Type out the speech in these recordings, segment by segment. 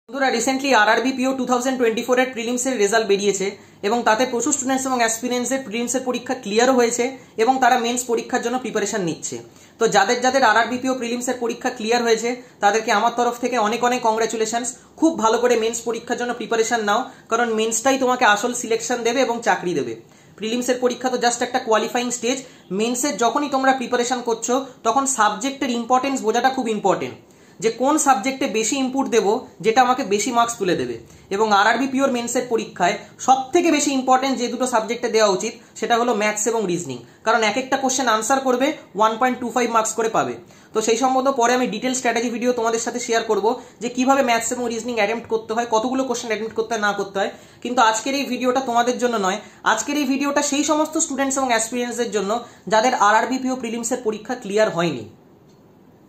বন্ধুরা recently RRB পিও 2024 এর প্রিলিমসের result বেরিয়েছে এবং তাতে প্রচুর স্টুডেন্টস এবং অ্যাসপিরেন্টসদের প্রিলিমসের পরীক্ষা ক্লিয়ারও হয়েছে এবং তারা মেন্স পরীক্ষার জন্য প্রিপারেশন নিচ্ছে। তো যাদের যাদের আরআরবি পিও প্রিলিমসের পরীক্ষা ক্লিয়ার হয়েছে তাদেরকে আমার তরফ থেকে অনেক অনেক কংগ্রাচুলেশনস। খুব ভালো করে মেন্স পরীক্ষার জন্য প্রিপারেশন নাও, কারণ মেন্সটাই তোমাকে আসল সিলেকশন দেবে এবং চাকরি দেবে। প্রিলিমসের পরীক্ষা তো জাস্ট একটা কোয়ালিফাইং স্টেজ। মেন্সের যখনই তোমরা প্রিপারেশন করছো তখন সাবজেক্টের ইম্পর্টেন্স বোঝাটা খুব ইম্পর্টেন্ট, যে কোন সাবজেক্টে বেশি ইনপুট দেবো যেটা আমাকে বেশি মার্কস তুলে দেবে। এবং আরআরবি পিওর মেন্সের পরীক্ষায় সব থেকে বেশি ইম্পর্টেন্ট যে দুটো সাবজেক্টে দেওয়া উচিত সেটা হলো ম্যাথস এবং রিজনিং, কারণ এক একটা কোশ্চেন আনসার করবে 1.25 মার্কস করে পাবে। তো সেই সম্বন্ধে পরে আমি ডিটেল স্ট্র্যাটেজি ভিডিও তোমাদের সাথে শেয়ার করব যে কিভাবে ম্যাথস এবং রিজনিং অ্যাটেম্প্ট করতে হয়, কতগুলো কোশ্চেন অ্যাটেম্প্ট করতে হয় না করতে হয়। কিন্তু আজকের এই ভিডিওটা তোমাদের জন্য নয়, আজকের এই ভিডিওটা সেই সমস্ত স্টুডেন্টস এবং অ্যাসপিরেন্টসদের জন্য যাদের আরআরবি পিও প্রিলিমসের পরীক্ষা ক্লিয়ার হয়নি।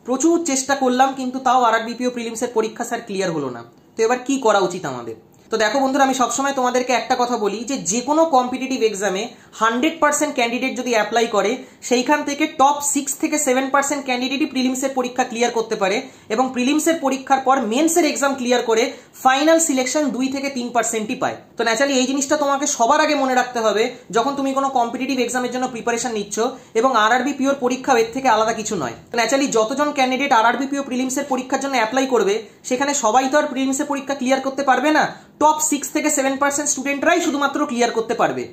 প্রচুর চেষ্টা করলাম কিন্তু তাও আরআরবি পিও প্রিলিমসের পরীক্ষা স্যার ক্লিয়ার হলো না। তো এবার কি করা উচিত আমাদের? তো দেখো বন্ধুরা, আমি সবসময় তোমাদেরকে একটা কথা বলি যে কোনো কম্পিটিটিভ এক্সামে 100% ক্যান্ডিডেট যদি অ্যাপ্লাই করে সেইখান থেকে টপ 6 থেকে 7% ক্যান্ডিডেটই প্রিলিমসের পরীক্ষা ক্লিয়ার করতে পারে এবং প্রিলিমসের পরীক্ষার পর মেন্সের এক্সাম ক্লিয়ার করে ফাইনাল সিলেকশন 2 থেকে 3%ই পায়। তো ন্যাচারালি এই জিনিসটা তোমাকে সবার আগে মনে রাখতে হবে যখন তুমি কোনো কম্পিটিটিভ এক্সামের জন্য প্রিপারেশন নিচ্ছ, এবং আরআরবি পিওর পরীক্ষা এর থেকে আলাদা কিছু নয়। তো ন্যাচারালি যতজন ক্যান্ডিডেট আরআরবি পিও প্রিলিমসের পরীক্ষার জন্য অ্যাপ্লাই করবে সেখানে সবাই তো আর প্রিলিমসের পরীক্ষা ক্লিয়ার করতে পারবে না। টপ 6 থেকে 7% স্টুডেন্টরাই শুধুমাত্র ক্লিয়ার করতে পারবে।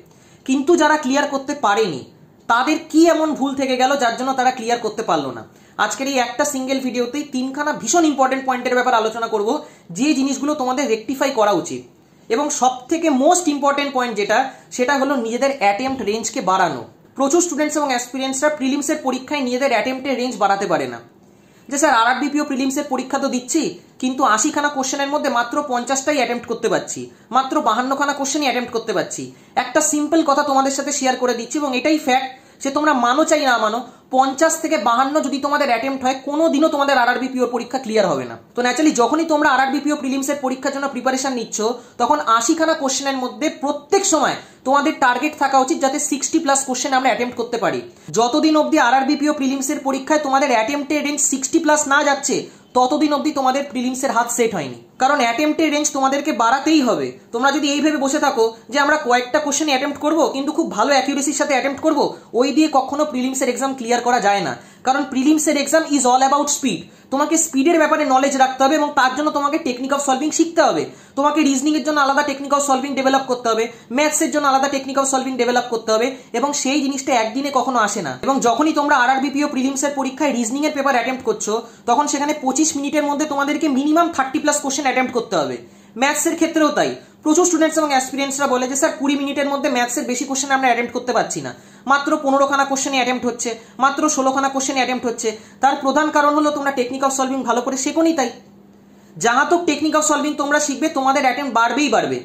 কিন্তু যারা ক্লিয়ার করতে পারেনি তাদের কি এমন ভুল থেকে গেল যার জন্য তারা ক্লিয়ার করতে পারলো না? আজকের এই একটা সিঙ্গেল ভিডিওতেই 3খানা ভীষণ ইম্পর্টেন্ট পয়েন্টের ব্যাপারে আলোচনা করব, যে জিনিসগুলো তোমাদের রেকটিফাই করা উচিত। এবং সব থেকে মোস্ট ইম্পর্টেন্ট পয়েন্ট সেটা হলো নিজেদের অ্যাটেম্প্ট রেঞ্জকে বাড়ানো। প্রচুর স্টুডেন্টস এবং অ্যাসপিরেন্টসরা প্রিলিমসের পরীক্ষায় নিজেদের অ্যাটেম্প্টের রেঞ্জ বাড়াতে পারে না। যে স্যার আরআরবি পিও প্রিলিমসের পরীক্ষা তো দিচ্ছি কিন্তু 80খানা কোশ্চেনের মধ্যে মাত্র 50টাই অ্যাটেম্প্ট করতে পারছি, মাত্র 52খানা কোশ্চেনই অ্যাটেম্প্ট করতে পারছি। একটা সিম্পল কথা তোমাদের সাথে শেয়ার করে দিচ্ছি এবং এটাই ফ্যাক্ট, সে তোমরা মানো চাই না মানো, 50 থেকে 52 যদি তোমাদের অ্যাটেম্প্ট হয় কোনোদিনও তোমাদের আরআরবি পিওর পরীক্ষা ক্লিয়ার হবে না। তো ন্যাচারালি যখনই তোমরা আরআরবি পিও প্রিলিমসের পরীক্ষার জন্য প্রিপারেশন নিচ্ছ তখন 80খানা কোশ্চেনের মধ্যে প্রত্যেক সময় তোমাদের টার্গেট থাকা উচিত যাতে 60+ কোশ্চেন আমরা অ্যাটেম্প্ট করতে পারি। যতদিন অবধি আরআরবি পিও প্রিলিমসের পরীক্ষায় তোমাদের অ্যাটেম্প্টের রেঞ্জ 60+ না যাচ্ছে ততদিন অবধি তোমাদের প্রিলিমসের হাত সেট হয়নি, কারণ অ্যাটেম্প্টের রেঞ্জ তোমাদেরকে বাড়াতেই হবে। তোমরা যদি এই ভেবে বসে থাকো যে আমরা কয়েকটা কোশ্চেন অ্যাটেম্প্ট করব কিন্তু খুব ভালো অ্যাকিউরেসির সাথে অ্যাটেম্প্ট করব, ওই দিয়ে কখনো প্রিলিমসের এক্সাম ক্লিয়ার করা যায় না। কারণ প্রিলিমসের exam is all about speed. তোমাকে স্পিডের ব্যাপারে নলেজ রাখতে হবে এবং তার জন্য তোমাকে টেকনিক অফ সলভিং শিখতে হবে। তোমাকে রিজনিং এর জন্য আলাদা টেকনিক অফ সলভিং ডেভেলপ করতে হবে, ম্যাথসের জন্য আলাদা টেকনিক অফ সলভিং ডেভেলপ করতে হবে, এবং সেই জিনিসটা একদিনে কখনো আসে না। এবং যখনই তোমরা আরআরবি পিও প্রিলিমসের পরীক্ষায় রিজনিং এর পেপার অ্যাটেম্প্ট করছো তখন সেখানে 25 মিনিটের মধ্যে তোমাদেরকে মিনিমাম 30+ কোশ্চেন অ্যাটেম্প্ট করতে হবে। ম্যাথসের ক্ষেত্রেও তাই। প্রচুর স্টুডেন্টস এবং অ্যাসপিরেন্টসরা বলে যে স্যার 20 মিনিটের মধ্যে ম্যাথসের বেশি কোশ্চেন আমরা অ্যাটেম্প্ট করতে পারছি না, মাত্র 15খানা কোশ্চেনে অ্যাটেম্প্ট হচ্ছে, মাত্র 16খানা কোশ্চেনে অ্যাটেম্প্ট হচ্ছে। তার প্রধান কারণ হলো তোমরা টেকনিক অফ সলভিং ভালো করে শেখোনি। তাই যাহা তো টেকনিক অফ সলভিং তোমরা শিখবে তোমাদের অ্যাটেম্প্ট বাড়বেই বাড়বে।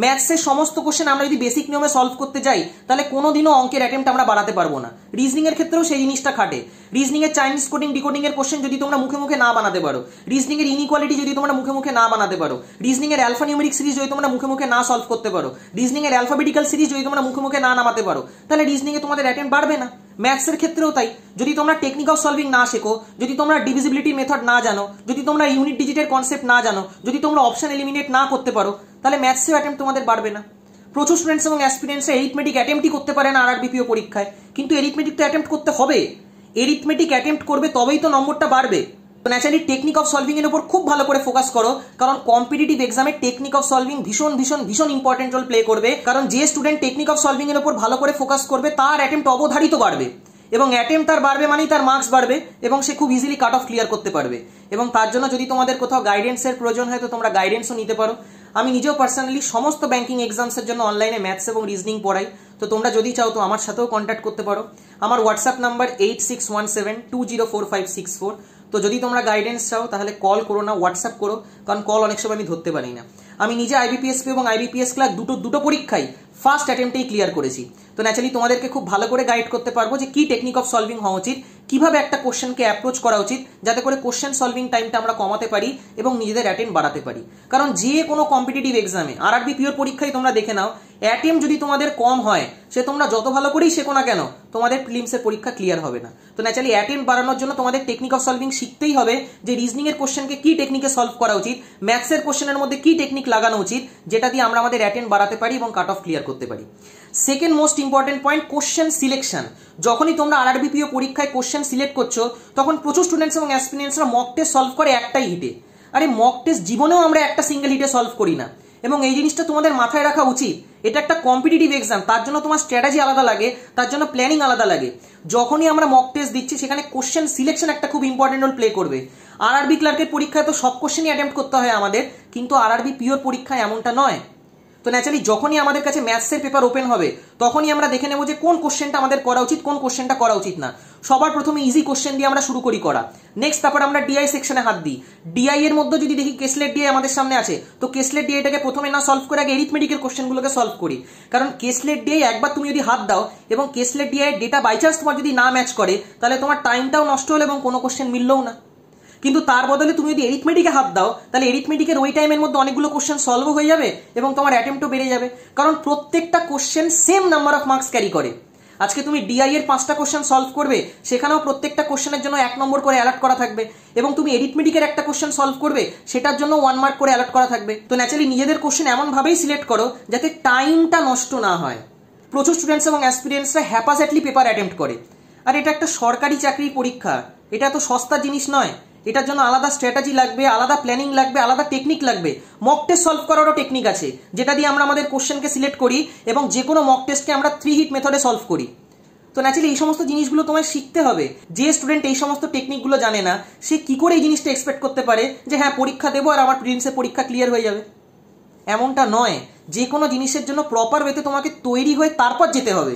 ম্যাথসের সমস্ত কোশ্চেন আমরা যদি বেসিক নিয়মে সলভ করতে যাই তাহলে কোনোদিনও অঙ্কের অ্যাটেম্প্ট আমরা বাড়াতে পারবো না। রিজনিং এর ক্ষেত্রেও সেই জিনিসটা খাটে। রিজনিং এর চাইনিজ কোডিং ডিকোডিং এর কোশ্চেন যদি তোমরা মুখে মুখে না বানাতে পারো, রিজনিং এর ইনইকুয়ালিটি যদি তোমরা মুখে মুখে না বানাতে পারো, রিজনিং এর অ্যালফা নিউমেরিক সিরিজ যদি তোমরা মুখে মুখে না সলভ করতে পারো, রিজনিং এর অ্যালফাবেটিক্যাল সিরিজ যদি তোমরা মুখে মুখে না নামাতে পারো, তাহলে রিজনিং এ তোমাদের অ্যাটেম্প্ট বাড়বে না। ম্যাথসের ক্ষেত্রেও তাই। যদি তোমরা টেকনিক অফ সলভিং না শেখো, যদি তোমরা ডিভিজিবিলিটি মেথড না জানো, যদি তোমরা ইউনিট ডিজিটের কনসেপ্ট না জানো, যদি তোমরা অপশন এলিমিনেট না করতে পারো, তাহলে ম্যাথসেও অ্যাটেম্প্ট তোমাদের বাড়বে না। প্রচুর স্টুডেন্টস এবং অ্যাসপিরেন্টস এরিথমেটিক অ্যাটেম্প্টই করতে পারে না আরআরবি পিও পরীক্ষায়, কিন্তু এরিথমেটিক তো অ্যাটেম্প্ট করতে হবে। এরিথমেটিক অ্যাটেম্প্ট করবে তবেই তো নম্বরটা বাড়বে। তো ন্যাচারালি টেকনিক অফ সলভিং এর উপর খুব ভালো করে ফোকাস করো, কারণ কম্পিটিটিভ এক্সামে টেকনিক অফ সলভিং ভীষণ ভীষণ ভীষণ ইম্পর্টেন্ট রোল প্লে করবে। কারণ যে স্টুডেন্ট টেকনিক অফ সলভিং এর উপর ভালো করে ফোকাস করবে তার অ্যাটেম্প্ট অবধারিত বাড়বে, এবং অ্যাটেম্প্ট তার বাড়বে মানেই তার মার্কস বাড়বে এবং সে খুব ইজিলি কাট অফ ক্লিয়ার করতে পারবে। এবং তার জন্য যদি তোমাদের কোথাও গাইডেন্সের প্রয়োজন হয় তো তোমরা গাইডেন্সও নিতে পারো। আমি নিজেও পার্সোনালি সমস্ত ব্যাংকিং এক্সামসের জন্য অনলাইনে ম্যাথস এবং রিজনিং পড়াই। তো তোমরা যদি চাও তো আমার সাথেও কন্ট্যাক্ট করতে পারো। আমার হোয়াটসঅ্যাপ নাম্বার 8617204564। তো যদি তোমরা গাইডেন্স চাও তাহলে কল করো না, হোয়াটসঅ্যাপ করো, কারণ কল অনেক সময় আমি ধরতে পারি না। আমি নিজে আইবিপিএসপি এবং আইবিপিএস ক্লার্ক দুটো পরীক্ষাই ফার্স্ট অ্যাটেম্পটেই ক্লিয়ার করেছি। তো ন্যাচারালি তোমাদেরকে খুব ভালো করে গাইড করতে পারবো যে কি টেকনিক অফ সলভিং হওয়া উচিত, কিভাবে একটা কোশ্চেনকে অ্যাপ্রোচ করা উচিত যাতে করে কোশ্চেন সলভিং টাইমটা আমরা কমাতে পারি এবং নিজেদের অ্যাটেম্প বাড়াতে পারি। কারণ যে কোনো কম্পিটিটিভ এক্সামে আরআরবি পিওর পরীক্ষায় তোমরা দেখে নাও, অ্যাটেম্প যদি তোমাদের কম হয় সে তোমরা যত ভালো করেই শেখো না কেন তোমাদের প্রিলিমসের পরীক্ষা ক্লিয়ার হবে না। তো ন্যাচারালি অ্যাটেম্প বাড়ানোর জন্য তোমাদের টেকনিক অফ সলভিং শিখতেই হবে, যে রিজনিং এর কোশ্চেনকে কি টেকনিকে সলভ করা উচিত, ম্যাথসের কোশ্চেনের মধ্যে কি টেকনিক লাগানো উচিত, যেটা দিয়ে আমরা আমাদের অ্যাটেম্প বাড়াতে পারি এবং কাট অফ ক্লিয়ার করতে পারি। Second most important point, question selection. যখনই তোমরা আরআরবিপিও পরীক্ষায় কোশ্চেন সিলেক্ট করছো, তখন প্রচুর স্টুডেন্টস এবং অ্যাসপিরেন্টসরা মক টেস্ট সলভ করে একটাই হিটে। আরে মক টেস্ট জীবনেও আমরা একটা সিঙ্গেল হিটে সলভ করি না, এবং এই জিনিসটা তোমাদের মাথায় রাখা উচিত। এটা একটা কম্পিটিটিভ এক্সাম, তার জন্য তোমার স্ট্র্যাটেজি আলাদা লাগে, তার জন্য প্ল্যানিং আলাদা লাগে। যখনই আমরা মক টেস্ট দিচ্ছি, সেখানে কোশ্চেন সিলেকশন একটা খুব ইম্পর্টেন্ট রোল প্লে করবে। আরআরবি ক্লার্কের পরীক্ষায় তো সব কোশ্চেনই অ্যাটেম্প্ট করতে হয় আমাদের, কিন্তু আরআরবি পিওর পরীক্ষায় এমনটা নয়। তো ন্যাচারালি যখনই আমাদের কাছে ম্যাথসের পেপার ওপেন হবে, তখনই আমরা দেখে নেব যে কোন কোশ্চেনটা আমাদের করা উচিত, কোন কোশ্চেনটা করা উচিত না। সবার প্রথমে ইজি কোশ্চেন দিয়ে আমরা শুরু করি করা। নেক্সট তারপর আমরা ডিআই সেকশনে হাত দিই। ডিআই এর মধ্যে যদি দেখি কেসলেট ডিআই আমাদের সামনে আছে, তো কেসলেট ডিআইটাকে প্রথমে না সলভ করে আগে এরিথমেটিকের কোশ্চেনগুলোকে সলভ করি। কারণ কেসলেট ডিআই একবার তুমি যদি হাত দাও এবং কেসলেট ডিআই এর ডেটা বাই চান্স তোমার যদি না ম্যাচ করে, তাহলে তোমার টাইমটাও নষ্ট হলো এবং কোনো কোশ্চেন মিললেও না। কিন্তু তার বদলে তুমি যদি এরিথমেটিকে হাত দাও, তাহলে এরিথমেটিকের ওই টাইমের মধ্যে অনেকগুলো কোশ্চেন সলভ হয়ে যাবে এবং তোমার অ্যাটেম্পটও বেড়ে যাবে। কারণ প্রত্যেকটা question same number of marks carry করে। আজকে তুমি ডিআই এর 5টা কোশ্চেন সলভ করবে, সেখানেও প্রত্যেকটা কোশ্চেনের জন্য 1 নম্বর করে অ্যালার্ট করা থাকবে, এবং তুমি এরিথমেটিকের একটা কোশ্চেন সলভ করবে, সেটার জন্য 1 মার্ক করে অ্যালার্ট করা থাকবে। তো ন্যাচারালি নিজেদের কোশ্চেন এমন ভাবেই সিলেক্ট করো যাতে টাইমটা নষ্ট না হয়। প্রচুর স্টুডেন্টস এবং অ্যাসপিরিয়েন্টসরা হ্যাপাসেটলি পেপার অ্যাটেম্প্ট করে। আর এটা একটা সরকারি চাকরির পরীক্ষা, এটা তো সস্তা জিনিস নয়। এটার জন্য আলাদা স্ট্র্যাটেজি লাগবে, আলাদা প্ল্যানিং লাগবে, আলাদা টেকনিক লাগবে। মক টেস্ট সলভ করারও টেকনিক আছে, যেটা দিয়ে আমরা আমাদের কোশ্চেনকে সিলেক্ট করি এবং যে কোনো মক টেস্টকে আমরা 3 হিট মেথডে সলভ করি। তো ন্যাচারালি এই সমস্ত জিনিসগুলো তোমায় শিখতে হবে। যে স্টুডেন্ট এই সমস্ত টেকনিকগুলো জানে না, সে কি করে এই জিনিসটা এক্সপেক্ট করতে পারে যে হ্যাঁ পরীক্ষা দেবো আর আমার প্রিলিমসের পরীক্ষা ক্লিয়ার হয়ে যাবে? এমনটা নয়। যে কোনো জিনিসের জন্য প্রপার ওয়েতে তোমাকে তৈরি হয়ে তারপর যেতে হবে,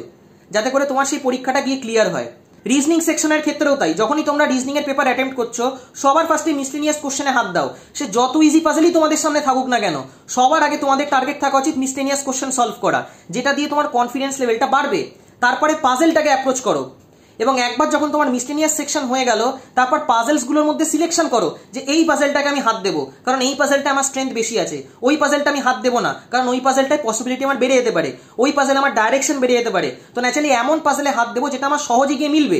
যাতে করে তোমার সেই পরীক্ষাটা গিয়ে ক্লিয়ার হয়। রিজনিং সেকশনের ক্ষেত্রেও তাই। যখনই তোমরা রিজনিং এর পেপার অ্যাটেম্প্ট করছো, সবার ফার্স্টে মিসলেনিয়াস কোশ্চেনে হাত দাও। সে যত ইজি পাজেলই তোমাদের সামনে থাকুক না কেন, সবার আগে তোমাদের টার্গেট থাকা উচিত মিসলেনিয়াস কোশ্চেন সলভ করা, যেটা দিয়ে তোমার কনফিডেন্স লেভেলটা বাড়বে। তারপরে পাজেলটাকে অ্যাপ্রোচ করো, এবং একবার যখন তোমার মিসলেনিয়াস সেকশন হয়ে গেল, তারপর পাজেলসগুলোর মধ্যে সিলেকশন করো যে এই পাজেলটাকে আমি হাত দেবো, কারণ এই পাজেলটা আমার স্ট্রেংথ বেশি আছে। ওই পাজেলটা আমি হাত দেবো না, কারণ ওই পাজেলটায় পসিবিলিটি আমার বেড়ে যেতে পারে, ওই পাজেল আমার ডাইরেকশন বেড়ে যেতে পারে। তো ন্যাচারালি এমন পাজেলে হাত দেবো যেটা আমার সহজে গিয়ে মিলবে,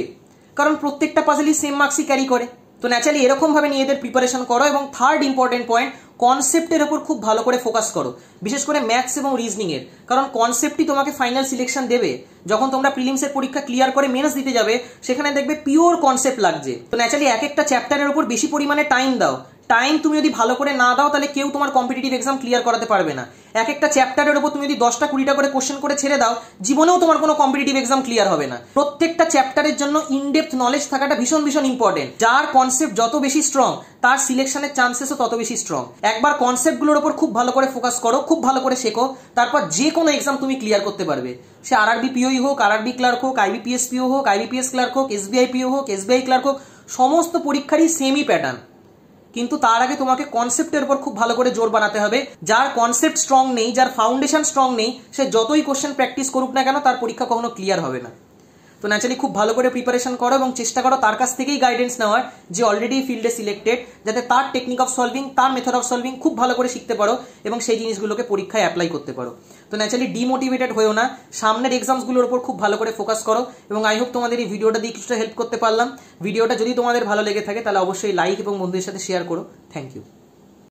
কারণ প্রত্যেকটা পাজেলই সেম মার্কসই ক্যারি করে। তো ন্যাচারালি এরকম ভাবে নিজেদের প্রিপারেশন করো। এবং থার্ড ইম্পর্টেন্ট পয়েন্ট, কনসেপ্টের উপর খুব ভালো করে ফোকাস করো, বিশেষ করে ম্যাথস এবং রিজনিং এর। কারণ কনসেপ্টই তোমাকে ফাইনাল সিলেকশন দেবে। যখন তোমরা প্রিলিমসের পরীক্ষা ক্লিয়ার করে মেন্স দিতে যাবে, সেখানে দেখবে পিওর কনসেপ্ট লাগছে। তো ন্যাচারালি এক একটা চ্যাপ্টারের উপর বেশি পরিমাণে টাইম দাও। টাইম তুমি যদি ভালো করে না দাও, তাহলে কেউ তোমার কম্পিটিটিভ এক্সাম ক্লিয়ার করাতে পারবে না। এক একটা চ্যাপ্টারের উপর তুমি যদি 10টা 20টা করে কোশ্চেন করে ছেড়ে দাও, জীবনেও তোমার কোনো কম্পিটিটিভ এক্সাম ক্লিয়ার হবে না। প্রত্যেকটা চ্যাপ্টারের জন্য ইনডেপথ নলেজ থাকাটা ভীষণ ভীষণ ইম্পর্টেন্ট। যার কনসেপ্ট যত বেশি স্ট্রং, তার সিলেকশনের চান্সেসও তত বেশি স্ট্রং। একবার কনসেপ্টগুলোর উপর খুব ভালো করে ফোকাস করো, খুব ভালো করে শেখো, তারপর যে কোনো এক্সাম তুমি ক্লিয়ার করতে পারবে। সে আরআরবি পিওই হোক, আরআরবি ক্লার্ক হোক, আইবিপিএস পিও হোক, আইবিপিএস ক্লার্ক হোক, এসবিআই পিও হোক, এসবিআই ক্লার্ক হোক, সমস্ত পরীক্ষারই সেমই প্যাটার্ন। কিন্তু তার আগে তোমাকে কনসেপ্টের উপর খুব ভালো করে জোর বানাতে হবে। যার কনসেপ্ট স্ট্রং নেই, যার ফাউন্ডেশন স্ট্রং নেই, সে যতই কোশ্চেন প্র্যাকটিস করুক না কেন, তার পরীক্ষা কখনো ক্লিয়ার হবে না। তো ন্যাচারালি খুব ভালো করে প্রিপারেশন করো এবং চেষ্টা করো তার কাছ থেকেই গাইডেন্স নেওয়ার, যে অলরেডি ফিল্ডে সিলেক্টেড, যাতে তার টেকনিক অফ সলভিং, তার মেথড অফ সলভিং খুব ভালো করে শিখতে পারো এবং সেই জিনিসগুলোকে পরীক্ষায় অ্যাপ্লাই করতে পারো। তো ন্যাচারালি ডিমোটিভেটেড হয়েও না, সামনের এক্সামসগুলোর উপর খুব ভালো করে ফোকাস করো। এবং আই হোপ তোমাদের এই ভিডিওটা দিয়ে কিছুটা হেল্প করতে পারলাম। ভিডিওটা যদি তোমাদের ভালো লেগে থাকে, তাহলে অবশ্যই লাইক এবং বন্ধুদের সাথে শেয়ার করো। Thank you.